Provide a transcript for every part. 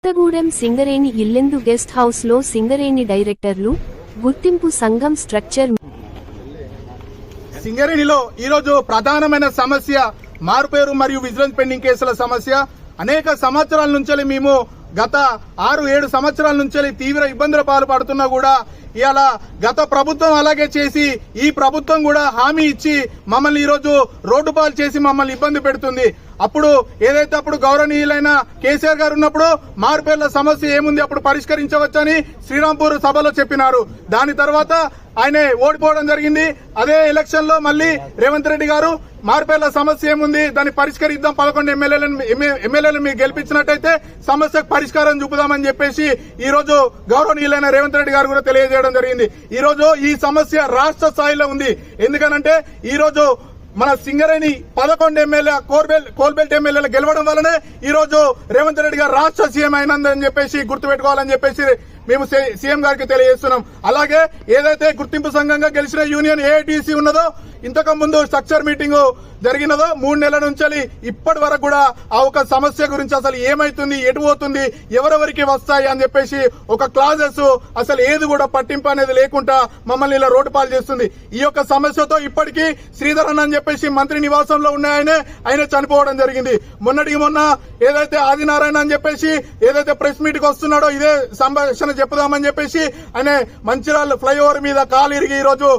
Kothagudem Singareni Yellandu guest house లో సింగరేణి డైరెక్టర్లు గుర్తింపు సంఘం స్ట్రక్చర్. సింగరేణిలో ఈరోజు ప్రధానమైన సమస్య మారుపేరు మరియు విజిలెన్స్ పెండింగ్ కేసుల సమస్య. అనేక సంవత్సరాల నుంచి మేము గత 6-7 సంవత్సరాల నుంచి తీవ్ర ఇబ్బందుల పాల్పడుతున్నా కూడా ఇవాళ గత ప్రభుత్వం అలాగే చేసి ఈ ప్రభుత్వం కూడా హామీ ఇచ్చి మమ్మల్ని ఈరోజు రోడ్డు పాలు చేసి మమ్మల్ని ఇబ్బంది పెడుతుంది. అప్పుడు ఏదైతే అప్పుడు గౌరవనీయులైన కేసీఆర్ గారు ఉన్నప్పుడు మారుపేర్ల సమస్య ఏముంది అప్పుడు పరిష్కరించవచ్చని శ్రీరాంపూర్ సభలో చెప్పినారు. దాని తర్వాత ఆయన ఓడిపోవడం జరిగింది. అదే ఎలక్షన్ లో మళ్ళీ రేవంత్ రెడ్డి గారు మారుపేర్ల సమస్య ఏముంది దాన్ని పరిష్కరిద్దాం, 11 ఎమ్మెల్యేలను మీరు గెలిపించినట్టయితే సమస్యకు పరిష్కారం చూపుదామని చెప్పేసి ఈ రోజు గౌరవనీయులైన రేవంత్ రెడ్డి గారు కూడా తెలియజేయడం జరిగింది. ఈ రోజు ఈ సమస్య రాష్ట్ర స్థాయిలో ఉంది. ఎందుకనంటే ఈ రోజు మన సింగరేణి 11 ఎమ్మెల్యే కోల్బెల్ట్ ఎమ్మెల్యేలు గెలవడం వల్లనే ఈ రోజు రేవంత్ రెడ్డి గారు రాష్ట్ర సీఎం అయినందని చెప్పేసి గుర్తుపెట్టుకోవాలని చెప్పేసి మేము సీఎం గారికి తెలియజేస్తున్నాం. అలాగే ఏదైతే గుర్తింపు సంఘంగా గెలిచిన యూనియన్ ఏఐటీసీ ఉన్నదో ఇంతకు ముందు స్ట్రక్చర్ మీటింగ్ జరిగినదో 3 నెలల నుంచి ఇప్పటి వరకు కూడా ఆ ఒక సమస్య గురించి అసలు ఏమైతుంది, ఎటు పోతుంది, ఎవరెవరికి వస్తాయి అని చెప్పేసి ఒక క్లాజెస్ అసలు ఏది కూడా పట్టింపు అనేది లేకుండా మమ్మల్ని ఇలా రోడ్డు పాలు చేస్తుంది. ఈ యొక్క సమస్యతో ఇప్పటికీ శ్రీధరన్ అని చెప్పేసి మంత్రి నివాసంలో ఉన్నాయనే ఆయన చనిపోవడం జరిగింది. మొన్నటికి మొన్న ఏదైతే ఆదినారాయణ అని చెప్పేసి ఏదైతే ప్రెస్ మీట్ కి వస్తున్నాడో ఇదే సంభాషణ చెప్పుదామని చెప్పేసి ఆయన మంచిర్యాల ఫ్లైఓవర్ మీద కాలు ఇరిగి ఈ రోజు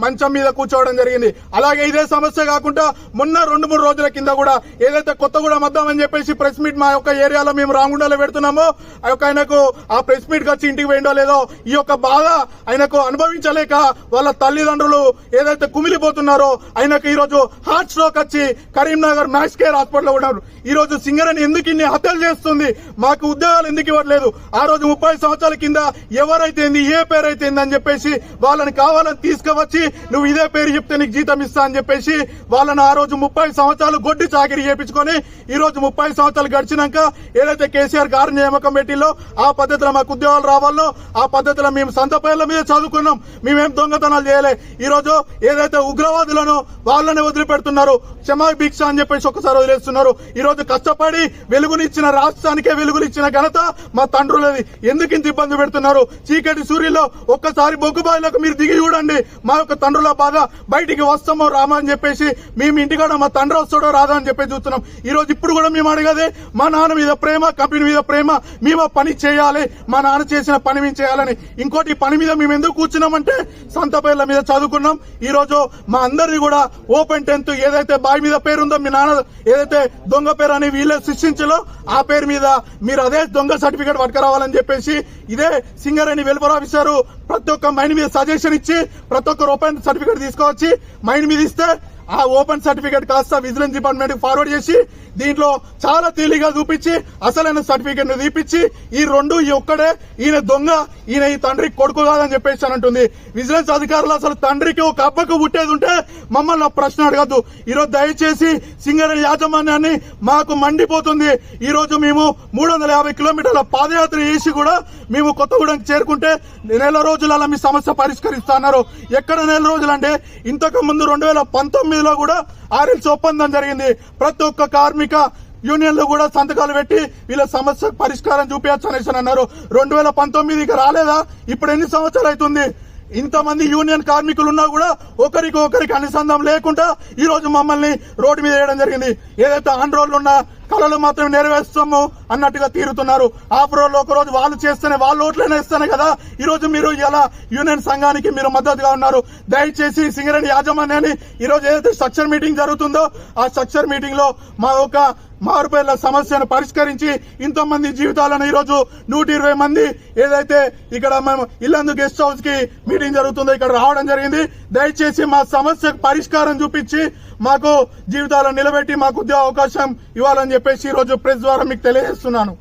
మంచం మీద కూర్చోవడం జరిగింది. అలాగే ఇదే సమస్య కాకుండా మొన్న 2-3 రోజుల కింద కూడా ఏదైతే కొత్తగూడెం వద్దామని చెప్పేసి ప్రెస్ మీట్ మా యొక్క ఏరియాలో మేము రాంగుండలో పెడుతున్నామో ఆ యొక్క ఆయనకు ఆ ప్రెస్ మీట్ కి వచ్చి ఇంటికి పోయిండో లేదో ఈ యొక్క బాధ ఆయనకు అనుభవించలేక వాళ్ళ తల్లిదండ్రులు ఏదైతే కుమిలిపోతున్నారో ఆయనకు ఈ రోజు హార్ట్ స్ట్రోక్ వచ్చి కరీంనగర్ మ్యాక్స్ కేర్ హాస్పిటల్ ఉన్నారు. ఈ రోజు సింగరేణి ఎందుకు ఇన్ని హత్యలు చేస్తుంది, మాకు ఉద్యోగాలు ఎందుకు ఇవ్వట్లేదు, ఆ రోజు 30 సంవత్సరాల కింద ఎవరైతే ఏ పేరైతే అని చెప్పేసి వాళ్ళని కావాలని తీసుకువచ్చి నువ్వు ఇదే పేరు చెప్తే నీకు జీతం ఇస్తా అని చెప్పేసి వాళ్ళని ఆ రోజు 30 సంవత్సరాలు గొడ్డి చాకిరీ చేపించుకొని ఈ రోజు 30 సంవత్సరాలు గడిచినాక ఏదైతే కేసీఆర్ గారు నియామకం పెట్టిలో ఆ పద్ధతిలో మాకు ఉద్యోగాలు రావాలో ఆ పద్ధతిలో మేము సొంత పేర్ల మీద చదువుకున్నాం, మేమేం దొంగతనాలు చేయలే. ఈ రోజు ఏదైతే ఉగ్రవాదులను వాళ్ళని వదిలిపెడుతున్నారు, క్షమా భిక్ష అని చెప్పేసి ఒకసారి వదిలేస్తున్నారు. ఈ రోజు కష్టపడి వెలుగునిచ్చిన రాష్ట్రానికే వెలుగునిచ్చిన ఘనత మా తండ్రులది. ఎందుకు ఇంత ఇబ్బంది పెడుతున్నారు? చీకటి సూర్యులో ఒక్కసారి బొగ్గుబాయిలకు మీరు దిగి చూడండి. మా యొక్క తండ్రుల బాధ బయటికి వస్తామో రామా అని చెప్పేసి మేము ఇంటికాడ మా తండ్రి వస్తాడో రాదా అని చెప్పేసి చూస్తున్నాం. ఈ రోజు ఇప్పుడు కూడా మేము అడిగేదే మా నాన్న మీద ప్రేమ, కంపెనీ మీద ప్రేమ, మేము పని చేయాలి, మా నాన్న చేసిన పని మేము చేయాలని. ఇంకోటి పని మీద మేము ఎందుకు కూర్చున్నామంటే సొంత పేర్ల మీద చదువుకున్నాం. ఈ రోజు మా అందరిది కూడా ఓపెన్ 10th ఏదైతే బాయ్ మీద పేరు ఉందో మీ నాన్న ఏదైతే దొంగ పేరు అని వీళ్ళే సృష్టించాలో ఆ పేరు మీద మీరు అదే దొంగ సర్టిఫికేట్ పట్టుకురావాలని చెప్పేసి ఇదే సింగరేణి వెల్ఫేర్ ఆఫీసర్ ప్రతి ఒక్క మైండ్ మీద సజెషన్ ఇచ్చి ప్రతి ఒక్కరు ఓపెన్ సర్టిఫికేట్ తీసుకొచ్చి మైండ్ మీద ఇస్తే ఆ ఓపెన్ సర్టిఫికేట్ కాస్త విజిలెన్స్ డిపార్ట్మెంట్ కి ఫార్వర్డ్ చేసి దీంట్లో చాలా తేలిగా చూపించి అసలైన సర్టిఫికేట్ తీపిచ్చి ఈ రెండు ఈ ఒక్కడే ఈయన దొంగ, ఈయన ఈ తండ్రికి కొడుకు కాదని చెప్పేసి అని అంటుంది. విజిలెన్స్ అధికారులు అసలు తండ్రికి ఒక అబ్బకు పుట్టేది ఉంటే మమ్మల్ని ఆ ప్రశ్న అడగద్దు. ఈరోజు దయచేసి సింగరేణి యాజమాన్యాన్ని మాకు మండిపోతుంది. ఈ రోజు మేము 350 కిలోమీటర్ల పాదయాత్ర చేసి కూడా మేము కొత్తగూడెంకి చేరుకుంటే నెల రోజులలో మీ సమస్య పరిష్కరిస్తా అన్నారు. ఎక్కడ నెల రోజులు అంటే ఇంతకు ముందు 2019లో కూడా ఆర్ఎల్స్ ఒప్పందం జరిగింది. ప్రతి ఒక్క కార్మిక యూనియన్లు కూడా సంతకాలు పెట్టి వీళ్ళ సమస్య పరిష్కారం చూపించచ్చు అనేసి అన్నారు. 2019 రాలేదా? ఇప్పుడు ఎన్ని సంవత్సరాలు అవుతుంది? ఇంతమంది యూనియన్ కార్మికులు ఉన్నా కూడా ఒకరికి అనుసంధానం లేకుండా ఈ రోజు మమ్మల్ని రోడ్డు మీద వేయడం జరిగింది. ఏదైతే ఆన్ రోడ్లు ఉన్న కళలు మాత్రమే నెరవేర్స్తాము అన్నట్టుగా తీరుతున్నారు. ఆఫ్ రోడ్ లో ఒక రోజు వాళ్ళు చేస్తేనే వాళ్ళు ఓట్లనే ఇస్తేనే కదా ఈ రోజు మీరు ఇలా యూనియన్ సంఘానికి మీరు మద్దతుగా ఉన్నారు. దయచేసి సింగరేణి యాజమాన్యాన్ని ఈ రోజు ఏదైతే స్ట్రక్చర్ మీటింగ్ జరుగుతుందో ఆ స్ట్రక్చర్ మీటింగ్ లో మా ఒక మారుపేర్ల సమస్యను పరిష్కరించి ఇంతమంది జీవితాలను ఈ రోజు 120 మంది ఏదైతే ఇక్కడ మేము ఇల్లందు గెస్ట్ హౌస్ కి మీటింగ్ జరుగుతుందో ఇక్కడ రావడం జరిగింది. దయచేసి మా సమస్యకు పరిష్కారం చూపించి మాకు జీవితాలను నిలబెట్టి మాకు ఉద్యోగ అవకాశం ఇవ్వాలని చెప్పేసి ఈ రోజు ప్రెస్ ద్వారా మీకు తెలియజేస్తున్నాను.